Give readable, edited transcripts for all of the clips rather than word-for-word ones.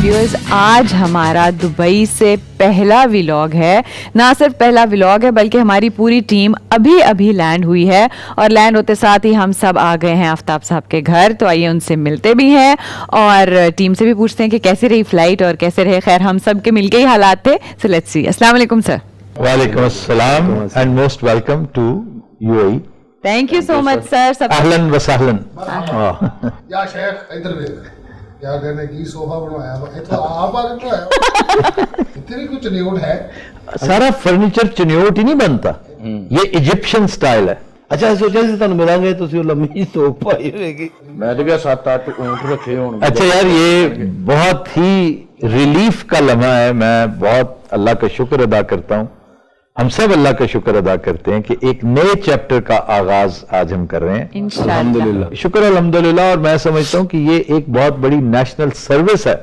Viewers, आज हमारा Dubai से पहला व्लॉग है। ना सिर्फ पहला व्लॉग है बल्कि हमारी पूरी टीम अभी अभी लैंड हुई है और लैंड होते साथ ही हम सब आ गए हैं आफ्ताब साहब के घर। तो आइए उनसे मिलते भी हैं और टीम से भी पूछते हैं कि कैसे रही फ्लाइट और कैसे रहे। खैर हम सब के मिलके ही हालात थे। So let's see. अस्सलाम वालेकुम सर। वालेकुम अस्सलाम and most welcome to UAE. Thank you so much sir. सब अहलन व सहलन। या शेख इधर देख क्या कहने की सोफा बनवाया इतना आप आ बनवाया इतनी कुछ न्यूड है। सारा फर्नीचर चनियोट ही नहीं बनता, ये इजिप्शियन स्टाइल है। ਅੱਛਾ ਸੋਚਿਆ ਸੀ ਤੁਹਾਨੂੰ ਮਿਲਾਂਗੇ ਤੁਸੀਂ ਉਹ ਲੰਮੀ ਸੋਪ ਪਾਈ ਹੋਵੇਗੀ। ਮੈਂ ਤੇ ਕਿਹਾ 7-8 ਊਂਟ ਰੱਖੇ ਹੋਣ। अच्छा यार, ये बहुत ही रिलीफ का लम्हा है। मैं बहुत अल्लाह का शुक्र अदा करता हूँ, हम सब अल्लाह का शुक्र अदा करते हैं कि एक नए चैप्टर का आगाज आज हम कर रहे हैं इंशाअल्लाह। शुक्र अल्हम्दुलिल्लाह। और मैं समझता हूँ कि ये एक बहुत बड़ी नेशनल सर्विस है।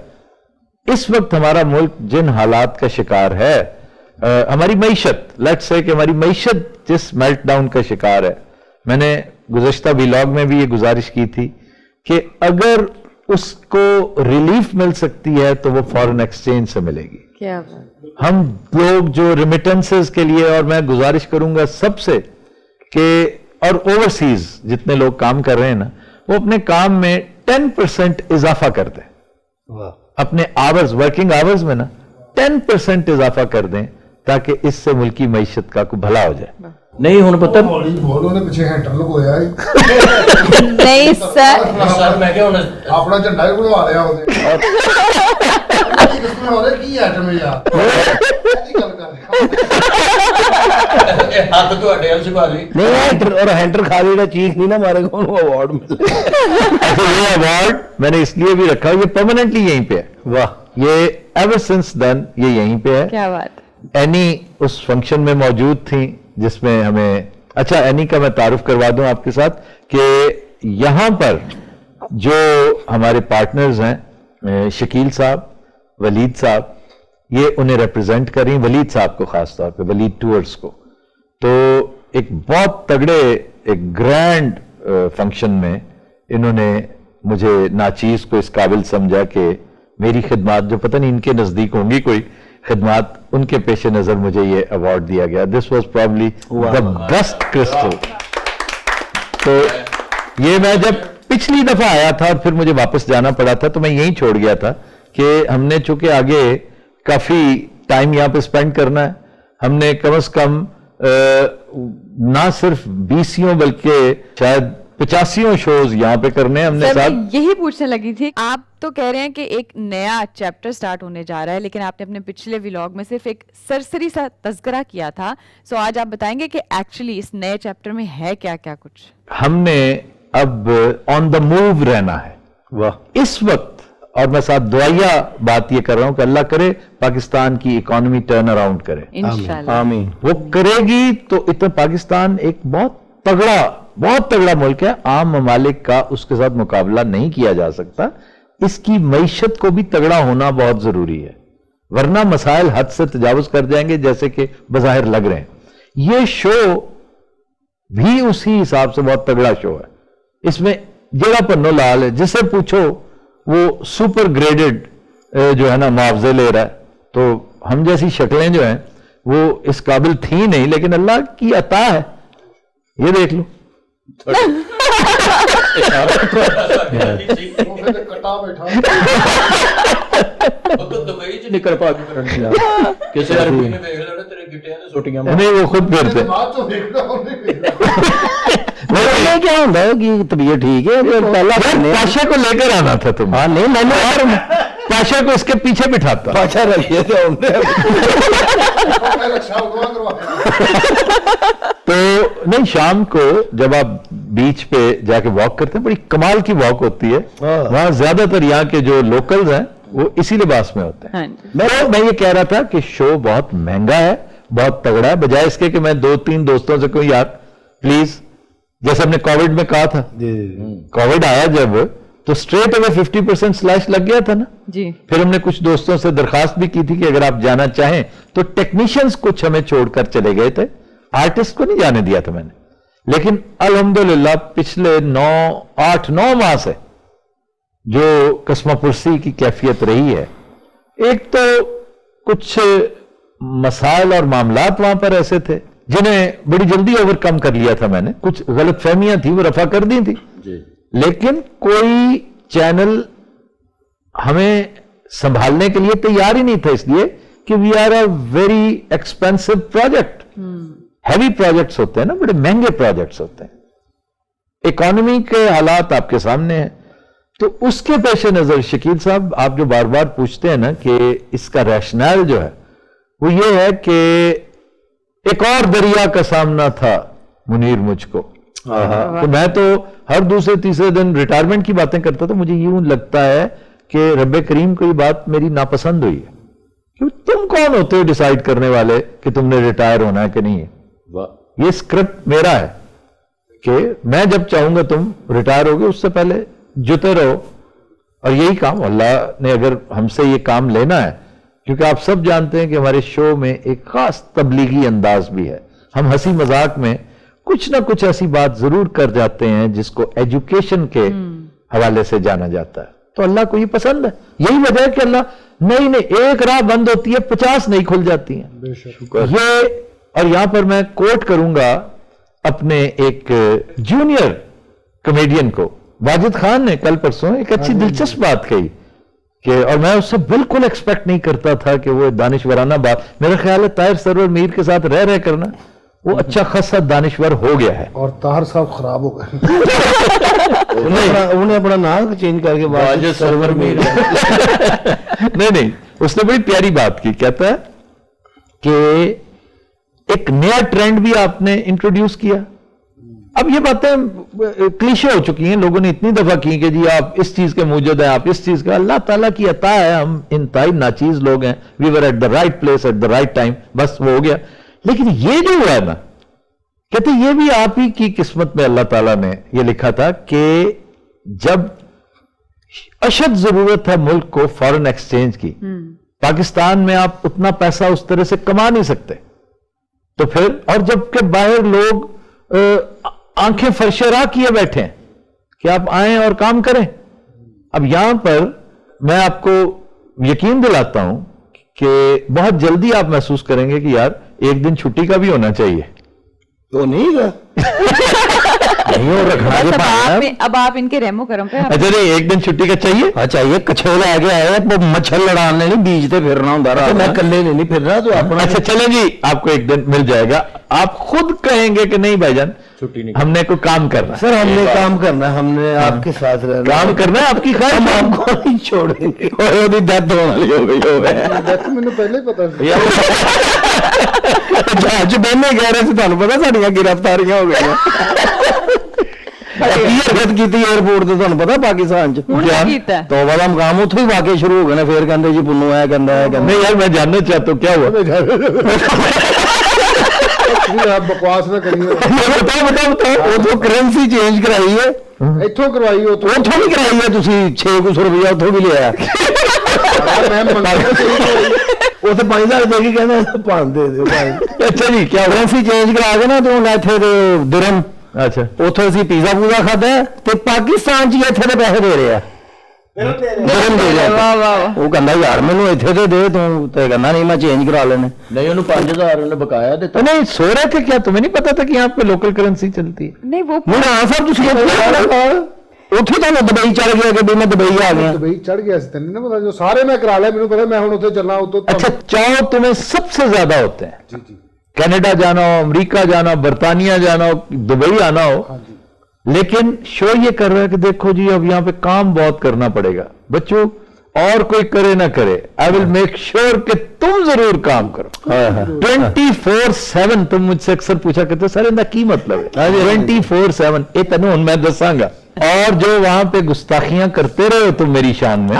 इस वक्त हमारा मुल्क जिन हालात का शिकार है, हमारी मईशत, लेट्स से कि हमारी मईशत जिस मेल्टडाउन का शिकार है, मैंने गुज़श्ता व्लॉग में भी ये गुजारिश की थी कि अगर उसको रिलीफ मिल सकती है तो वो फॉरेन एक्सचेंज से मिलेगी। क्या हम लोग जो रिमिटेंसेस के लिए, और मैं गुजारिश करूंगा सबसे कि और ओवरसीज जितने लोग काम कर रहे हैं ना, वो अपने काम में 10% इजाफा कर दें। अपने आवर्स, वर्किंग आवर्स में ना 10% इजाफा कर दें ताकि इससे मुल्की मईशत का कोई भला हो जाए। ਨਹੀਂ ਹੁਣ ਪਤਾ बोलो ने पीछे हैंडल लगोया है नहीं सर, ਸਰ ਮੈਂ ਕਿਹਾ ਹੁਣ अपना झंडा ही बनवा लिया ਉਹਨੇ किसमें हो रहा की आइटम है यार ऐसी गल कर ਹੱਥ ਤੁਹਾਡੇ ਹੱਥ ਭਾਜੀ ਨਹੀਂ ਹੈਂਡਰ ਔਰ ਹੈਂਡਰ ਖਾਲੀ ਦਾ ਚੀਖ ਨਹੀਂ ਨਾ ਮਾਰੇਗਾ ਉਹਨੂੰ ਅਵਾਰਡ ਮਿਲੇ। अच्छा, ये अवार्ड मैंने इसलिए भी रखा, ये परमानेंटली यहीं पे है। वाह, ये एवर सिंस देन ये यहीं पे है। क्या बात। एनी उस फंक्शन में मौजूद थी जिसमें हमें, अच्छा एनी का मैं तारुफ करवा दूं आपके साथ कि यहां पर जो हमारे पार्टनर्स हैं, शकील साहब, वलीद साहब, ये उन्हें रिप्रेजेंट कर रही हैं, वलीद साहब को खास तौर पे, वलीद टूर्स को। तो एक बहुत तगड़े, एक ग्रैंड फंक्शन में इन्होंने मुझे नाचीज को इस काबिल समझा कि मेरी खिदमात, जो पता नहीं इनके नजदीक होंगी कोई खिदमात, उनके पेश नजर मुझे ये अवार्ड दिया गया। This was probably the best crystal. तो ये मैं जब पिछली दफा आया था और फिर मुझे वापस जाना पड़ा था, तो मैं यहीं छोड़ गया था कि हमने चूंकि आगे काफी टाइम यहाँ पे स्पेंड करना है, हमने कम से कम ना सिर्फ 20 बल्कि शायद 85 शोज यहाँ पे करने हैं हमने सर, साथ। मैं यही पूछने लगी थी, आप तो कह रहे हैं कि एक नया चैप्टर स्टार्ट होने जा रहा है, लेकिन आपने अपने पिछले व्लॉग में सिर्फ एक सरसरी सा तज़किरा किया था। सो आज आप बताएंगे कि एक्चुअली इस नए चैप्टर में है क्या क्या कुछ। हमने अब ऑन द मूव रहना है। वाह, इस वक्त, और मैं साथ दुआया बात ये कर रहा हूं कि अल्लाह करे पाकिस्तान की इकोनॉमी टर्न अराउंड करे, इंशाल्लाह। ਆਮੀਨ। वो करेगी तो इतना पाकिस्तान एक बहुत तगड़ा मुल्क है। आम ममालिक का उसके साथ मुकाबला नहीं किया जा सकता। इसकी मईशत को भी तगड़ा होना बहुत जरूरी है, वरना मसाइल हद से तजावुज कर जाएंगे जैसे कि बज़ाहिर लग रहे हैं। ये शो भी उसी हिसाब से बहुत तगड़ा शो है। इसमें जरा पन्नो लाल है, जिससे पूछो वो सुपर ग्रेडेड जो है ना मुआवजे ले रहा है। तो हम जैसी शक्लें जो हैं वो इस काबिल थी नहीं, लेकिन अल्लाह की अता है। ये देख लो वो फिर कटा बैठा ਦੁਬਈ ਚ ਨਿਕਲ ਪਾ ਕੇ ਕਰਨ ਲਿਆ ਕਿਸੇ ਅਰਬੀ ਨੇ ਵੇਖ ਲੈਣਾ ਤੇਰੇ ਗਿੱਟਿਆਂ ਤੇ ਛੋਟੀਆਂ नहीं, वो खुद फिरते। बाद तो देखना नहीं ਇਹ क्या ਹੁੰਦਾ है कि तबीयत ठीक है फिर पहला पाशा को लेकर आना था तुम। हाँ नहीं मैंने यार पाशा को इसके पीछे बिठाता। पाछा रखिए थे हमने रक्षा उगवा करवाया। तो नहीं, शाम को जब आप बीच पे जाके वॉक करते हैं, बड़ी कमाल की वॉक होती है। वहां ज्यादातर यहाँ के जो लोकल्स हैं वो इसी लिबास में होते हैं। हाँ जी। मैं ये कह रहा था कि शो बहुत महंगा है, बहुत तगड़ा है, बजाय इसके कि मैं 2-3 दोस्तों से कहूं यार प्लीज, जैसे हमने कोविड में कहा था, कोविड आया जब तो स्ट्रेट अवे 50% स्लैश लग गया था ना जी। फिर हमने कुछ दोस्तों से दरखास्त भी की थी कि अगर आप जाना चाहें तो टेक्नीशियंस कुछ हमें छोड़कर चले गए थे, आर्टिस्ट को नहीं जाने दिया था मैंने। लेकिन अल्हम्दुलिल्लाह पिछले 8-9 माह से जो कस्मापुरसी की कैफियत रही है एक तो कुछ मसाइल और मामलात वहां पर ऐसे थे जिन्हें बड़ी जल्दी ओवरकम कर लिया था मैंने, कुछ गलतफहमियां थी वो रफा कर दी थी, लेकिन कोई चैनल हमें संभालने के लिए तैयार ही नहीं था, इसलिए कि we are a very expensive project. Heavy projects होते हैं ना, बड़े महंगे प्रोजेक्ट्स होते हैं, इकोनॉमी के हालात आपके सामने हैं। तो उसके पेश नजर शकील साहब, आप जो बार बार पूछते हैं ना कि इसका रैशनल जो है वो ये है कि एक और दरिया का सामना था मुनीर मुझको। तो मैं तो हर दूसरे तीसरे दिन रिटायरमेंट की बातें करता था, मुझे यूं लगता है कि रब्बे करीम को ये बात मेरी नापसंद हुई है, क्योंकि तुम कौन होते हो डिसाइड करने वाले कि तुमने रिटायर होना है कि नहीं है। ये स्क्रिप्ट मेरा है कि मैं जब चाहूंगा तुम रिटायर होगे, उससे पहले जुटे रहो। और यही काम अल्लाह ने अगर हमसे ये काम लेना है, क्योंकि आप सब जानते हैं कि हमारे शो में एक खास तबलीगी अंदाज भी है, हम हंसी मजाक में कुछ ना कुछ ऐसी बात जरूर कर जाते हैं जिसको एजुकेशन के हवाले से जाना जाता है। तो अल्लाह को ये पसंद है, यही वजह है कि अल्लाह नहीं एक राह बंद होती है 50 नहीं खुल जाती हैं। ये, और यहां पर मैं कोट करूंगा अपने एक जूनियर कॉमेडियन को, वाजिद खान ने कल परसों एक अच्छी दिलचस्प बात कही कि, और मैं उससे बिल्कुल एक्सपेक्ट नहीं करता था कि वो दानिश्वराना बात, मेरा ख्याल है ताहिर सरवर मीर के साथ रह करना वो अच्छा खासा दानिश्वर हो गया है। और ताहिर साहब खराब हो गए। उन्हें अपना नाम चेंज करके वाजिद सरवर मीर नहीं, उसने बड़ी प्यारी बात की, कहता है कि एक नया ट्रेंड भी आपने इंट्रोड्यूस किया। अब ये बातें क्लीशे हो चुकी हैं, लोगों ने इतनी दफा की कि जी आप इस चीज के मौजूद हैं, आप इस चीज का, अल्लाह ताला की अता है, हम इंतहाई नाचीज लोग हैं, we were at the right place at the right time, बस वो हो गया। लेकिन ये जो हुआ है ना, कहते ये भी आप ही की किस्मत में अल्लाह ताला ने ये लिखा था कि जब अशद जरूरत है मुल्क को फॉरेन एक्सचेंज की, पाकिस्तान में आप उतना पैसा उस तरह से कमा नहीं सकते, तो फिर, और जबकि बाहर लोग आंखें फरशरा किए बैठे हैं कि आप आए और काम करें। अब यहां पर मैं आपको यकीन दिलाता हूं कि बहुत जल्दी आप महसूस करेंगे कि यार एक दिन छुट्टी का भी होना चाहिए। तो नहीं और रखना अब आप इनके रेमो करम पे अच्छा नहीं, एक दिन छुट्टी का चाहिए। हाँ चाहिए, कछोल आ गया है, वो मच्छर लड़ाने नहीं बीजते फिरना होता रहा, मैं कल्ले नहीं फिरना, तो अपना। अच्छा चले जी, आपको एक दिन मिल जाएगा, आप खुद कहेंगे कि नहीं भाईजान छुट्टी नहीं, हमने कोई काम करना है। सर हमने काम करना है, हमने आपके साथ रहना, काम करना है, आपकी ख्वाहिश, हम आपको नहीं छोड़ेंगे। डेथ होने वाली हो गई हो मैंने पहले ही पता जहाज बहने कह रहे थे, थानू पता साड़ियां गिरफ्तारियां हो गई हरकत की थी एयरपोर्ट से, थानू पता पाकिस्तान च तो वाला मकाम उतो ही वाकई शुरू हो गए, फिर कहते जी पुन्नू है कहता नहीं यार मैं जानना चाहता हूँ क्या हुआ। आप बकवास ना करिए। बताओ उतो करेंसी चेंज कराई है, इथों करवाई हो उतो भी कराई है, तुसी 6 कुछ रुपया उतो भी लिया मैं मंगाया उसे 5000 देगी, कहना 5 दे दो। अच्छा जी, क्या करेंसी चेंज करा के ना तो इथे दिरहम, अच्छा उतो असीं पीजा पूजा खादा ते पाकिस्तान च इथे दे पैसे दे रहे हैं, वो कहता यार मैनू इथे तो दे, तू तो कहना नहीं मैं चेंज करा लेने। नहीं उन्होंने 5000 उन्हें बकाया देता। नहीं सो रहे थे क्या, तुम्हें नहीं पता था कि यहाँ पे लोकल करेंसी चलती है? नहीं वो हाँ साहब ਉੱਥੇ ਤੁਹਾਨੂੰ ਦੁਬਈ ਚੜ ਗਿਆ ਕਿ ਮੈਂ ਦੁਬਈ ਆ ਗਿਆ ਦੁਬਈ ਚੜ ਗਿਆ ਸੀ ਤੈਨੂੰ ਨਾ ਪਤਾ ਜੋ ਸਾਰੇ ਮੈਂ ਕਰਾ ਲਿਆ ਮੈਨੂੰ ਪਤਾ मैं ਹੁਣ ਉੱਥੇ ਚੱਲਣਾ ਉਤੋਂ अच्छा चाव तुम्हें सबसे ज्यादा होते हैं जी जी कनाडा जाना हो, अमेरिका जाना हो, बर्तानिया जाना हो, दुबई आना हो, हाँ जी लेकिन शो ये कर रहा है कि देखो जी अब यहाँ पे काम बहुत करना पड़ेगा बच्चों, और कोई करे ना करे, आई विल मेक श्योर कि तुम जरूर काम करो 24/7। तुम मुझसे अक्सर पूछा करते सर इनका की मतलब है 24/7 ये तेन हूं मैं दसांगा। और जो वहां पे गुस्ताखियां करते रहे हो तुम मेरी शान में,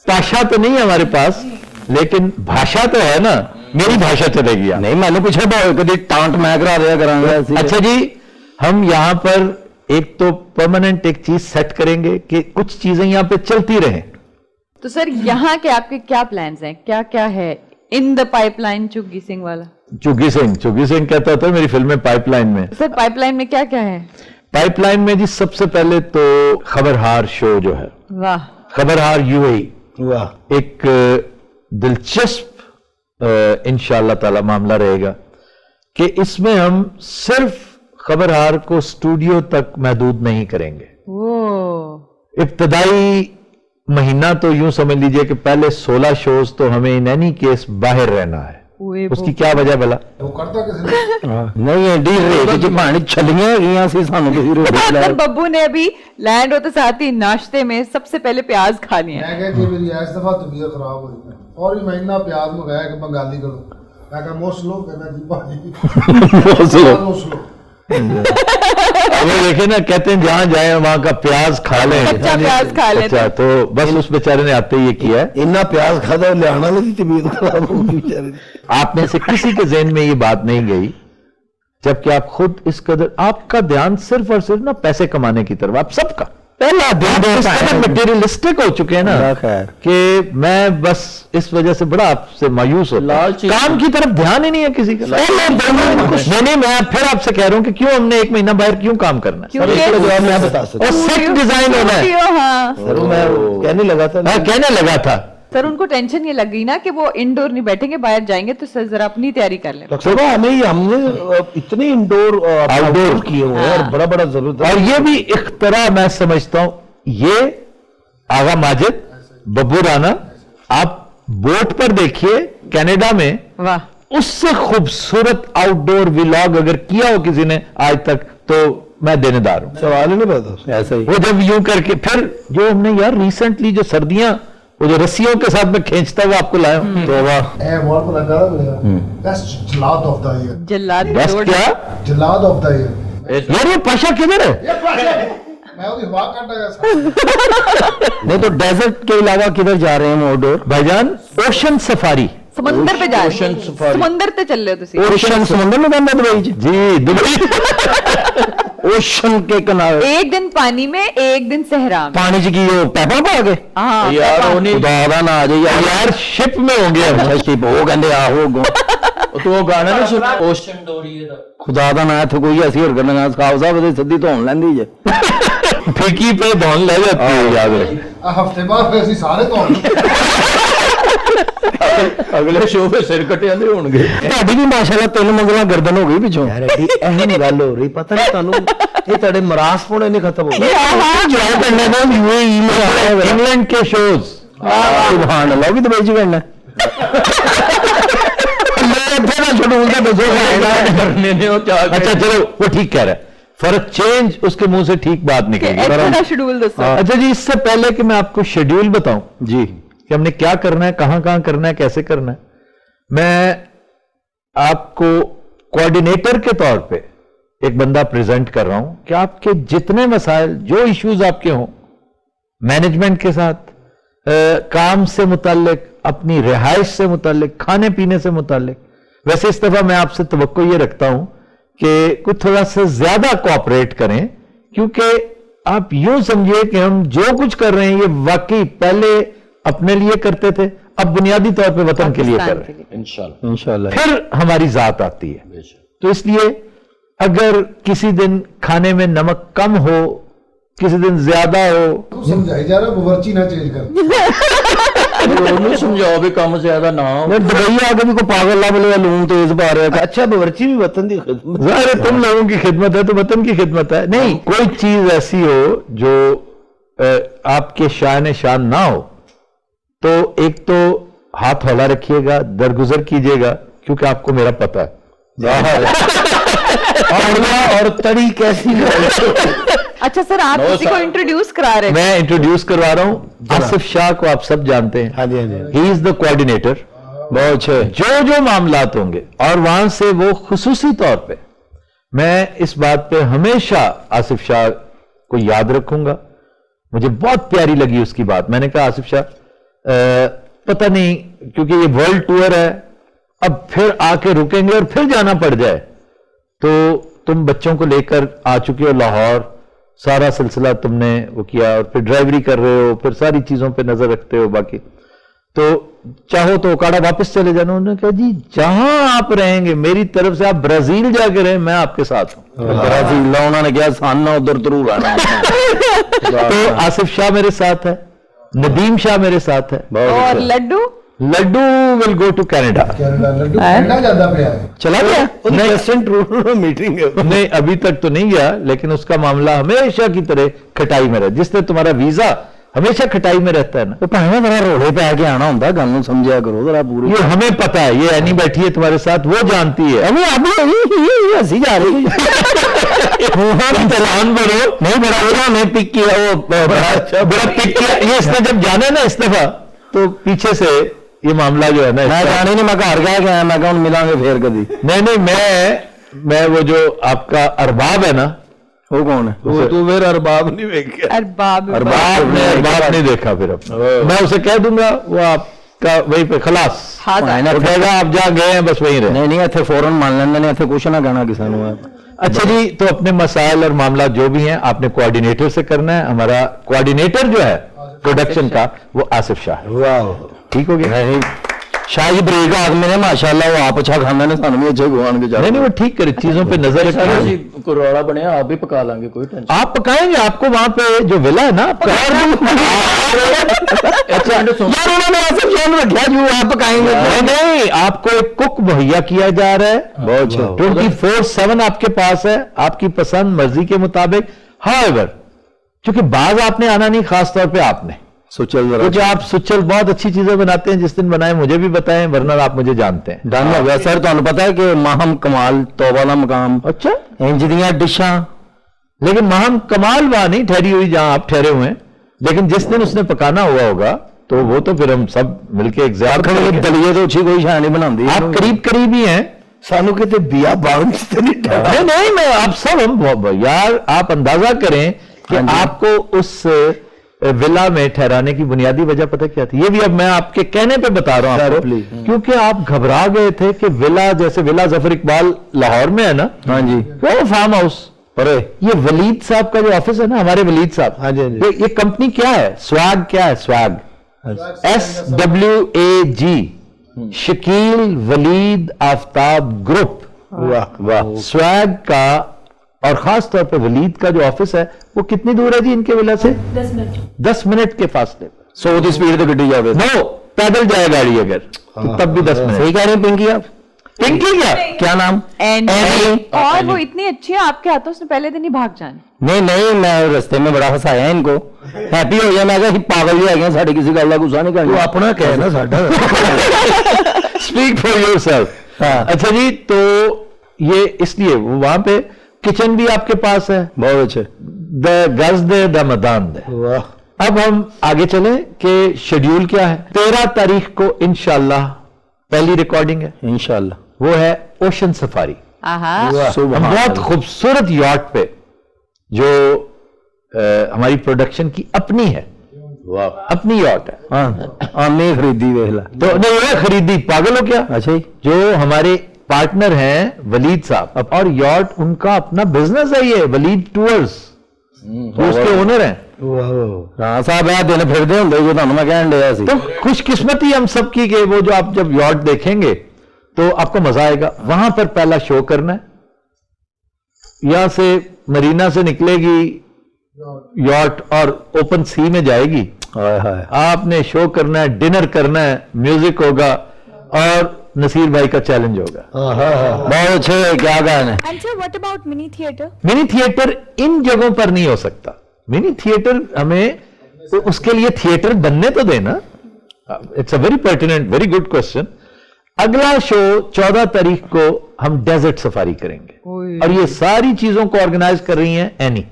भाषा तो नहीं है हमारे पास लेकिन भाषा तो है ना, मेरी भाषा चलेगी। नहीं मैंने पूछा कभी टांट मैं करा दिया करांगा। अच्छा जी, हम यहां पर एक तो परमानेंट एक चीज सेट करेंगे कि कुछ चीजें यहां पे चलती रहें। तो सर यहाँ के आपके क्या प्लान्स हैं, क्या क्या है इन द पाइपलाइन चुग्गी सिंह वाला? चुग्गी सिंह कहता था मेरी फिल्म में पाइपलाइन में। सर पाइपलाइन में क्या क्या है? पाइपलाइन में जी सबसे पहले तो खबरहार शो जो है, वाह, खबरहार यूएई वाह, एक दिलचस्प इंशाअल्लाह ताला मामला रहेगा कि इसमें हम सिर्फ खबरहार को स्टूडियो तक महदूद नहीं करेंगे। इब्तदाई महीना तो यूं समझ लीजिए कि पहले 16 शोज तो हमें इन एनी केस बाहर रहना है। उसकी क्या वजह भला? वो करता किसी ने नहीं एडी रेट च भाणी छलियां हैगियां सी सानू किसी रोटी मतलब बब्बू ने अभी लैंड होते साथ ही नाश्ते में सबसे पहले प्याज खा लिए। मैं कहा जी मेरी इस दफा तबीयत खराब हुई और ही महीना प्याज मंगाया कि बंगाली करो। मैं कहा मोस्ट लो, कहना जी भाजी मोस्ट लो। वो देखे ना, कहते हैं जहां जाए वहां का प्याज खा लें, कच्चा प्याज खा लें। अच्छा, तो बस उस बेचारे ने आते ही ये किया है। इन्ना प्याज खादा लियाना नहीं तबीयत खराब हो गई बेचारे दी। आप में से किसी के जहन में ये बात नहीं गई, जबकि आप खुद इस कदर, आपका ध्यान सिर्फ और सिर्फ ना पैसे कमाने की तरफ, आप सबका पहला दिन मटेरियलिस्टिक हो चुके हैं ना अल्लाह खैर। कि मैं बस इस वजह से बड़ा आपसे मायूस होता हूं। लालची। काम की तरफ ध्यान ही नहीं है किसी का। नहीं, मैं फिर आपसे कह रहा हूं कि क्यों हमने एक महीना बाहर क्यों काम करना है? क्योंकि इसका जवाब मैं बता सकता और सेट डिजाइन होना है। हाँ सर, मैं कहने लगा था हाँ, कहने लगा था। सर, उनको टेंशन ये लग गई ना कि वो इंडोर नहीं बैठेंगे, बाहर जाएंगे, तो सर जरा अपनी तैयारी कर लें। डॉक्टर साहब हमने इतने इंडोर आउटडोर किए हुए हैं और बड़ा बड़ा जरूरत है। और ये भी इख्तरा मैं समझता हूं, ये आगा माजिद, बब्बू राना, आप बोट पर देखिए कनाडा में, वाह, उससे खूबसूरत आउटडोर व्लॉग अगर किया हो किसी ने आज तक, तो मैं देनेदार हूं। सवाल ही नहीं पता ऐसा ही। वो जब यूं करके, फिर जो हमने यार रिसेंटली जो सर्दियां, वो जो रस्सियों के साथ में खींचता हुआ आपको लाया हूं, तो वाह, ए अवार्ड पर लगा था बेस्ट जलाद ऑफ द ईयर। जल्लाद बस रोड। क्या जलाद ऑफ द ईयर। यार ये पाशा किधर है? ये पाशा मैं उसकी हवा काट गया। नहीं तो डेजर्ट के अलावा किधर जा रहे हैं आउटडोर? भाईजान ओशन सफारी। समंदर पे जा रहे ओशन हो। सफारी। समंदर पे चल रहे हो तुसी। ओशन समुद्र में बंदा दुबई जी, दुबई। ओशन के किनारे एक दिन पानी में, एक दिन सहरा में। पानी च की पैपा पा के हाँ, यार पापा। वो नहीं, खुदा दा ना आ जाए यार शिप में होंगे हम। अच्छा शिप हो कहते आहो गो तो वो गाना नहीं सुना ओशन डोरी दा खुदा दा ना इत्थे कोई ऐसी हरकत ना साहब साहब ते सिद्धी धोन लैंदी जे फिकी पे धौन ले जाती है, याद रहे। हफ्ते बाद फिर ਅਸੀਂ ਸਾਰੇ ਤੋਂ अगले शो पे सिर कटे आंदे होणगे। ਤੁਹਾਡੀ ਵੀ ਮਾਸ਼ਾਅੱਲਾ 3 ਮੰਜ਼ਲਾ ਗਰਦਨ ਹੋ ਗਈ ਪਿੱਛੋਂ यार एडी अहम गल हो रही पता नहीं ਤੁਹਾਨੂੰ ਇਹ ਤੁਹਾਡੇ ਮਰਾਸ ਪੁਣੇ ਨਹੀਂ ਖਤਮ ਹੋ ਗਏ। ਜਵਾਬ ਕਰਨੇ ਦਾ यूएई में आया है इंग्लैंड के शोज सुभान अल्लाह भी दुबई च करना मैं इत्थे ना शेड्यूल ते दसो करने ने वो क्या अच्छा चलो, वो ठीक कह रहा है, फॉर अ चेंज उसके मुंह से ठीक बात निकलेगी। एक्स्ट्रा शेड्यूल दसो। अच्छा जी, इससे पहले कि मैं आपको शेड्यूल बताऊं जी कि हमने क्या करना है, कहां कहां करना है, कैसे करना है, मैं आपको कोऑर्डिनेटर के तौर पे एक बंदा प्रेजेंट कर रहा हूं कि आपके जितने मसाइल, जो इश्यूज आपके हों मैनेजमेंट के साथ, काम से मुताल्लिक, अपनी रिहाइश से मुताल्लिक, खाने पीने से मुताल्लिक, वैसे इस दफा मैं आपसे तवक्को ये रखता हूं कि कुछ थोड़ा सा ज्यादा कोऑपरेट करें, क्योंकि आप यूं समझिए कि हम जो कुछ कर रहे हैं ये वाकई पहले अपने लिए करते थे, अब बुनियादी तौर पे वतन के लिए कर रहे हैं, इंशाल्लाह इंशाल्लाह फिर हमारी जात आती है। बेशक। तो इसलिए अगर किसी दिन खाने में नमक कम हो, किसी दिन ज्यादा हो, ਤੂੰ ਸਮਝਾਈ ਜਾ ਰਿਹਾ ਬਵਰਚੀ ਨਾ ਚੇਂਜ ਕਰ। ਉਹਨੂੰ ਸਮਝਾਓ ਵੀ ਕੰਮ ਜ਼ਿਆਦਾ ਨਾ ਹੋ। मैं दुबई आके भी कोई पागल ला बोले लून तेज पा रहा है अच्छा बावर्ची भी वतन दी खिदमत अरे तुम लोगों की खिदमत है तो वतन की खिदमत है। नहीं, कोई चीज ऐसी हो जो आपके शान शान ना हो, तो एक तो हाथ हौला रखिएगा, दरगुजर कीजिएगा, क्योंकि आपको मेरा पता है। और तड़ी कैसी अच्छा सर, आप No, किसी को sir. इंट्रोड्यूस करा रहे थे। मैं इंट्रोड्यूस करवा रहा हूं आसिफ शाह को, आप सब जानते हैं, हाँ जी हाँ जी ही इज द कोऑर्डिनेटर। बहुत अच्छे जो जो मामलात होंगे, और वहां से वो खुसूसी तौर पे, मैं इस बात पे हमेशा आसिफ शाह को याद रखूंगा। मुझे बहुत प्यारी लगी उसकी बात। मैंने कहा आसिफ शाह, पता नहीं, क्योंकि ये वर्ल्ड टूर है, अब फिर आके रुकेंगे और फिर जाना पड़ जाए, तो तुम बच्चों को लेकर आ चुके हो लाहौर, सारा सिलसिला तुमने वो किया, और फिर ड्राइवरी कर रहे हो, फिर सारी चीजों पे नजर रखते हो, बाकी तो चाहो तो ओकाड़ा वापस चले जाना। उन्होंने कहा जी जहां आप रहेंगे, मेरी तरफ से आप ब्राजील जाके रहे, मैं आपके साथ हूं। ब्राजील उन्होंने क्या साना उधर जरूर आना तो आसिफ शाह मेरे साथ है, नदीम शाह मेरे साथ है, और laddu laddu will go to Canada. Canada laddu Canada ਜਾਂਦਾ ਪਿਆ ਹੈ। चला गया प्रेसिडेंट रूल मीटिंग है। नहीं अभी तक तो नहीं गया, लेकिन उसका मामला हमेशा की तरह खटाई में रहा। जिसने तुम्हारा वीजा हमेशा खटाई में रहता है ना, तो भाਵੇਂ जरा रोले पै के आना ਹੁੰਦਾ, ਗੱਲ ਨੂੰ ਸਮਝਿਆ ਕਰੋ जरा पूरी। ये हमें पता है, ये एनी बैठी है तुम्हारे साथ, वो जानती है। अभी आप हंसी जा रही इंसान बनो नहीं, बड़ा उन्होंने पिक किया, वो बड़ा पिक किया। ये इसने जब जाना ना इस दफा, तो पीछे से ये मामला जो है ना, मैं जानी नहीं, मैं घर गया गया, मैं कहूँ मिलांगे फिर कभी। नहीं मैं वो जो आपका अरबाब है ना, वो कौन है? वो तो फिर अरबाब नहीं वेख गया। अरबाब अरबाब नहीं देखा फिर अब मैं उसे कह दूंगा, वो आपका वहीं पे खलास हाँ सर। उठेगा, आप जहाँ गए हैं बस वहीं रहे। नहीं नहीं, इतने फौरन मान लेंगे, नहीं इतने कुछ ना कहना किसी ने। अच्छा जी, तो अपने मसाइल और मामला जो भी हैं आपने कोऑर्डिनेटर से करना है। हमारा कोऑर्डिनेटर जो है प्रोडक्शन का वो आसिफ शाह है। वाह, ठीक हो गया? शाही ब्रेक आदमी ने माशाल्लाह, वो आप अच्छा खाना ने सानू भी अच्छे खुआन के नहीं वो ठीक करे, चीजों पे नजर रखिए। कुरवाड़ा बने, आप भी पका लेंगे, कोई टेंशन। आप पकाएंगे, आपको वहां पे जो विला है ना आपका अच्छा यार, उन्होंने ऐसे ध्यान रखा जो आप पकाएंगे। नहीं आपको एक कुक मुहैया किया जा रहा है, बहुत अच्छा। 24/7 आपके पास है, आपकी पसंद मर्जी के मुताबिक। हाउएवर क्योंकि बाज आपने आना नहीं, खास तौर पे आपने, सुचल जरा क्योंकि आप सुचल बहुत अच्छी चीजें बनाते हैं। जिस दिन बनाए मुझे भी बताएं, वरना आप मुझे जानते हैं। डन हो गया सर। तुहानू पता है कि माहम कमाल तौबा दा मकाम अच्छा, इंज दियां डिशां, लेकिन महम कमाल वहां नहीं ठहरी हुई जहां आप ठहरे हुए हैं, लेकिन जिस दिन उसने पकाना हुआ होगा तो वो तो फिर हम सब मिलके एग्जाम करेंगे। दलिए तो अच्छी कोई शाह नहीं बनाती। आप करीब करीब ही हैं। सानू किते बिया बावन से नहीं ठहरा। नहीं मैं आप सब हम यार, आप अंदाजा करें कि आपको उस विला में ठहराने की बुनियादी वजह पता क्या थी? ये भी अब मैं आपके कहने पे बता रहा हूं आपको, क्योंकि आप घबरा गए थे कि विला, जैसे विला जफर इकबाल लाहौर में है ना, हाँ जी, वो फार्म हाउस, अरे ये वलीद साहब का जो ऑफिस है ना, हमारे वलीद साहब, हाँ जी, हाँ जी। ये कंपनी क्या है? स्वैग क्या है? Swag SWAG, Shakeel Waleed Aftab group. वाह वाह, स्वैग का और खास तौर पे वलीद का जो ऑफिस है वो कितनी दूर है जी इनके विला से? 10 मिनट के फासले पर। 100 की स्पीड से गड्डी जावे। नो, पैदल जाए गाड़ी अगर तो तब भी 10 मिनट। सही कह रहे हैं पिंकी आप? पिंकी क्या नाम? एनी। और वो इतनी अच्छी है आपके हाथों से, पहले दिन ही भाग जाने। नहीं नहीं, मैं रस्ते में बड़ा हंसाया इनको, हैप्पी हो गया। मैं कहा पागल भी है साढ़े किसी गल का गुस्सा नहीं तू करना। अपना कह ना साडा। Speak for yourself. हाँ। अच्छा जी, तो ये इसलिए वो वहां पे किचन भी आपके पास है, बहुत अच्छे। द गज दे द मदान दे। वाह, अब हम आगे चलें कि शेड्यूल क्या है। 13 तारीख को इंशाल्लाह पहली रिकॉर्डिंग है, इंशाल्लाह। वो है ओशन सफारी। आहा। हम बहुत खूबसूरत यॉट पे, जो हमारी प्रोडक्शन की अपनी है, अपनी यॉट है। हाँ मैं खरीदी वेखला। तो नहीं वो खरीदी, पागल हो क्या? अच्छा जी, जो हमारे पार्टनर हैं वलीद साहब, और यॉट उनका अपना बिजनेस है, ये वलीद टूर्स, वो उसके ओनर हैं। हाँ साहब है दिन फिरते होंगे जो तुहानू मैं कहन दिया सी। तो खुशकिस्मती हम सबकी कि वो जो आप जब यॉट देखेंगे तो आपको मजा आएगा। वहां पर पहला शो करना है, यहां से मरीना से निकलेगी यॉट और ओपन सी में जाएगी। हाय हाय, आपने शो करना है, डिनर करना है, म्यूजिक होगा और नसीर भाई का चैलेंज होगा। बहुत अच्छे, क्या कहना। And sir, what about mini theater? Mini theatre in जगहों पर नहीं हो सकता। मिनी थिएटर हमें तो उसके लिए थिएटर बनने तो देना। It's a very pertinent, very good question. अगला शो 14 तारीख को हम डेजर्ट सफारी करेंगे, और ये सारी चीजों को ऑर्गेनाइज कर रही हैं एनी।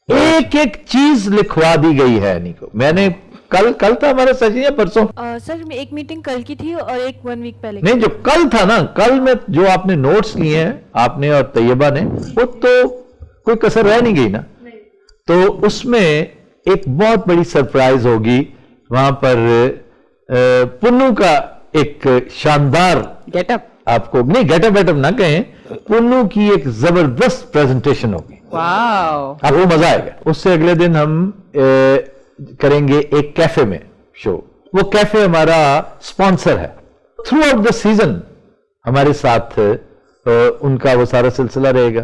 एक एक चीज लिखवा दी गई है एनी को। मैंने कल था हमारा सचिन या परसों, सर एक मीटिंग कल की थी और एक 1 वीक पहले। नहीं जो कल था ना, कल में जो आपने नोट्स लिए हैं आपने और तैयबा ने, वो तो कोई कसर रह नहीं गई ना। तो उसमें एक बहुत बड़ी सरप्राइज होगी। वहां पर पुन्नू का एक शानदार गेटअप, आपको नहीं गेटअप वेटअप ना कहें, पुन्नू की एक जबरदस्त प्रेजेंटेशन होगी, वाओ। आपको मजा आएगा। उससे अगले दिन हम करेंगे एक कैफे में शो। वो कैफे हमारा स्पॉन्सर है, थ्रू आउट द सीजन हमारे साथ उनका वो सारा सिलसिला रहेगा।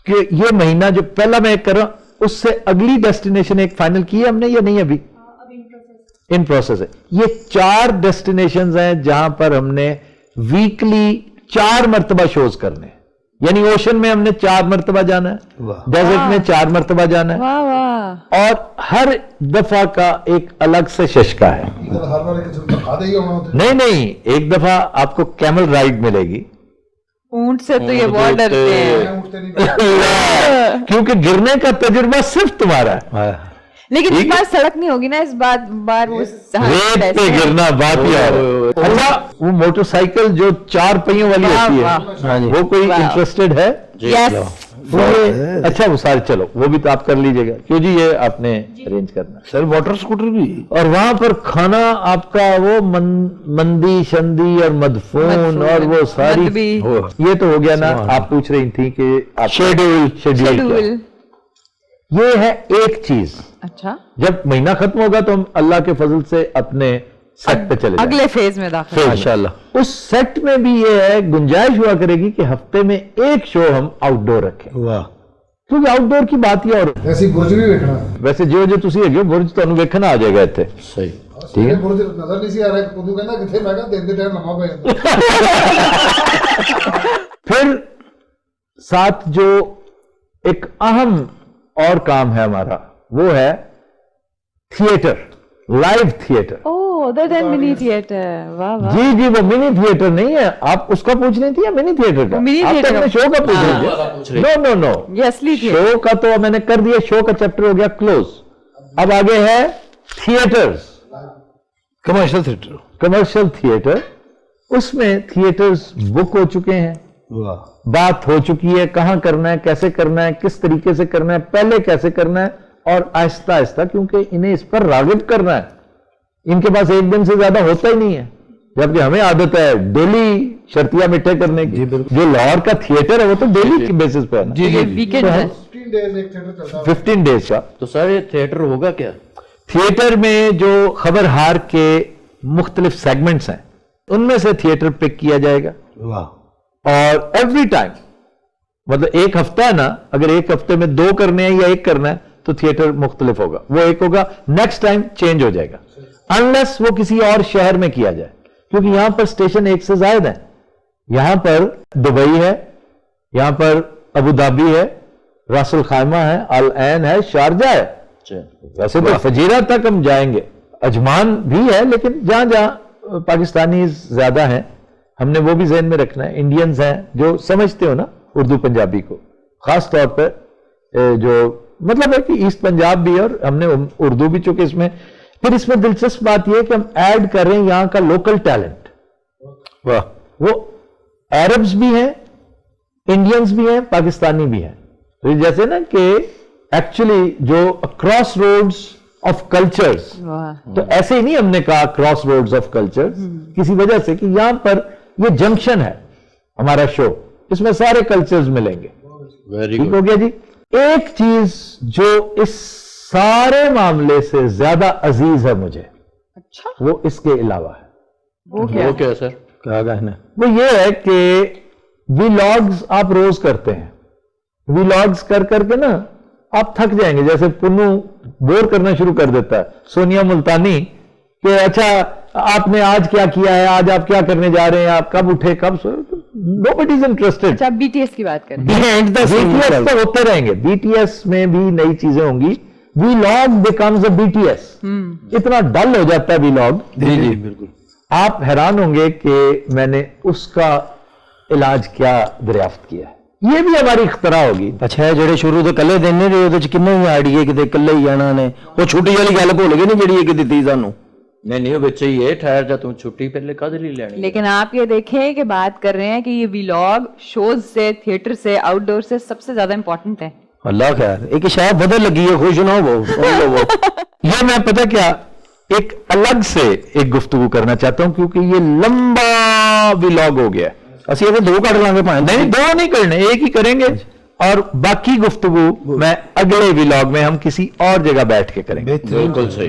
कि ये महीना जो पहला मैं कर रहा हूं, उससे अगली डेस्टिनेशन एक फाइनल की है हमने या नहीं? अभी इन प्रोसेस है। ये 4 डेस्टिनेशंस हैं जहां पर हमने वीकली 4 मरतबा शोज करने हैं। यानी ओशन में हमने 4 मरतबा जाना है, डेजर्ट में 4 मरतबा जाना है, वाह वाह। और हर दफा का एक अलग से शशका है। इधर हर बार किसी को खा दे ही होना होता नहीं नहीं, एक दफा आपको कैमल राइड मिलेगी, ऊंट से तो ये बहुत डरते हैं, है उठते नहीं क्योंकि गिरने का तजुर्बा सिर्फ तुम्हारा है। लेकिन इस ठीक बार सड़क नहीं होगी ना, इस बार वो रेत पे गिरना बात ही और। अच्छा, वो मोटरसाइकिल जो 4 पहियों वाली वाह, होती वाह। है, वो कोई वाह। इंटरेस्टेड है? यस। अच्छा, वो सारे चलो, वो भी तो आप कर लीजिएगा, क्यों जी, ये आपने अरेंज करना है। सर वाटर स्कूटर भी और वहां पर खाना आपका वो मंदी शंदी और मदफून और वो सारी मदबी। ये तो हो गया ना। आप पूछ रही थी कि आप शेड्यूल शेड्यूल। ये है एक चीज। अच्छा, जब महीना खत्म होगा तो हम अल्लाह के फजल से अपने सेट पे चले जाएंगे। अगले फेज में दाखिल। फेज में। माशाल्लाह। उस सेट में भी ये है, गुंजाइश हुआ करेगी कि हफ्ते में एक शो हम आउटडोर रखें, वाह क्योंकि आउटडोर की बात ही और। ऐसी बुर्ज भी देखना वैसे जो जो ਤੁਸੀਂ ਹੈਗੇ ਬੁਰਜ ਤੁਹਾਨੂੰ ਵੇਖਣਾ ਆ ਜਾਏਗਾ ਇੱਥੇ। सही ठीक है बुर्ज नजर नहीं सी आ रहा कुदू कहना किथे मैं कहा दिन दे टाइम लम्मा पे ਜਾਂਦਾ फिर साथ जो एक अहम और काम है हमारा, वो है theatre, live theatre. Oh, that and mini theatre, वाह वाह। जी जी, वो मिनी थिएटर नहीं है, आप उसका पूछ रही थी या मिनी थिएटर का? मिनी आप तो थिएटर अपने का। शो का पूछ रही थी। नो नो नो, ये असली थिएटर। शो का तो मैंने कर दिया, शो का चैप्टर हो गया क्लोज। अब आगे है theatres, commercial theatre commercial theatre. उसमें थिएटर्स बुक हो चुके हैं, वाह बात हो चुकी है, कहां करना है, कैसे करना है, किस तरीके से करना है, पहले कैसे करना है, और आहिस्ता आहिस्ता, क्योंकि इन्हें इस पर रागिब करना है। इनके पास एक दिन से ज्यादा होता ही नहीं है, जबकि हमें आदत है डेली शर्तिया मिठे करने की। जो लाहौर का थिएटर है वो तो डेली की बेसिस पे है ना। ये वीकेंड है। 15 डेज एक थिएटर चलता है 15 डेज का तो सर ये थिएटर होगा क्या? थिएटर में जो खबरहार के मुख्तलिफ सेगमेंट्स हैं, उनमें से थिएटर पिक किया जाएगा। वाह और एवरी टाइम, मतलब एक हफ्ता है ना, अगर एक हफ्ते में 2 करने हैं या 1 करना है तो थिएटर मुख्तलिफ होगा, वो एक होगा, नेक्स्ट टाइम चेंज हो जाएगा, अनलेस वो किसी और शहर में किया जाए, क्योंकि यहां पर स्टेशन 1 से ज्यादा है। यहां पर दुबई है, यहां पर अबू धाबी है, रासुल खाइमा है, अल ऐन है, शारजा है। वैसे तो फजीरा तक हम जाएंगे, अजमान भी है, लेकिन जहां जहां पाकिस्तानी ज्यादा हैं हमने वो भी ज़हन में रखना है। इंडियंस हैं जो समझते हो ना उर्दू पंजाबी को, खास तौर पर जो मतलब है कि ईस्ट पंजाब भी, और हमने उर्दू भी, चूंकि इसमें फिर इसमें दिलचस्प बात यह है कि हम ऐड कर रहे हैं यहां का लोकल टैलेंट। वाह वो अरब्स भी हैं, इंडियंस भी हैं, पाकिस्तानी भी हैं। तो जैसे ना कि एक्चुअली जो क्रॉस रोड्स ऑफ कल्चर्स, वाह। तो ऐसे ही नहीं हमने कहा क्रॉस रोड्स ऑफ कल्चर्स, किसी वजह से कि यहां पर ये जंक्शन है हमारा शो, इसमें सारे कल्चर्स मिलेंगे। वेरी ठीक हो गया जी। एक चीज जो इस सारे मामले से ज्यादा अजीज है मुझे, अच्छा, वो इसके अलावा है। वो क्या? वो क्या है सर? क्या कहना? वो ये है कि वीलॉग्स आप रोज करते हैं, वीलॉग्स कर करके ना आप थक जाएंगे। जैसे पुन्नू बोर करना शुरू कर देता है, सोनिया मुल्तानी, कि अच्छा आपने आज क्या किया है, आज आप क्या करने जा रहे हैं, आप कब उठे, कब सोए। Nobody is interested. अच्छा, बीटीएस की बात करें। बीटीएस तो होते रहेंगे, बीटीएस में भी नई चीजें होंगी। Vlog becomes a BTS. इतना डल हो जाता है वीलॉग, जी जी बिल्कुल। आप हैरान होंगे कि मैंने उसका इलाज क्या दरियाफ्त किया है। ये भी हमारी इख्तरा होगी। ਅੱਛਾ ਇਹ ਜਿਹੜੇ ਸ਼ੁਰੂ ਤੋਂ ਕੱਲੇ ਦਿਨ ਨੇ ਉਹਦੇ ਚ ਕਿੰਨੇ ਹੀ ਆਈਡੀਏ ਕਿਤੇ ਕੱਲੇ ਹੀ ਜਾਣਾ ਨੇ ਉਹ ਛੁੱਟੀ ਵਾਲੀ ਗੱਲ ਭੁੱਲ ਗਏ ਨਹੀਂ ਜਿਹੜੀ ਇੱਕ ਦਿੱਤੀ ਸਾਨੂੰ नहीं नहीं बच्चे ये ठहर जा, तुम छुट्टी पहले कद ली लेनी? लेकिन आप ये देखें कि बात कर रहे हैं कि ये व्लॉग शोज से, थिएटर से, आउटडोर से सबसे ज्यादा इंपॉर्टेंट है। ਅੱਲਾ ਖੈਰ ਇੱਕ ਸ਼ਾਇਦ ਬਦਲ ਲੱਗੀ ਹੈ ਖੁਸ਼ ਨਾ ਹੋਵੋ ये मैं पता क्या एक अलग से एक गुफ्तगू करना चाहता हूं, क्योंकि ये लंबा व्लॉग हो गया। ਅਸੀਂ ਇਹਦੇ ਦੋ ਕੱਢ ਲਾਂਗੇ ਭਾਵੇਂ नहीं, 2 नहीं करने, एक ही करेंगे, और बाकी गुफ्तगू मैं अगले व्लॉग में हम किसी और जगह बैठ के करेंगे। बिल्कुल सही।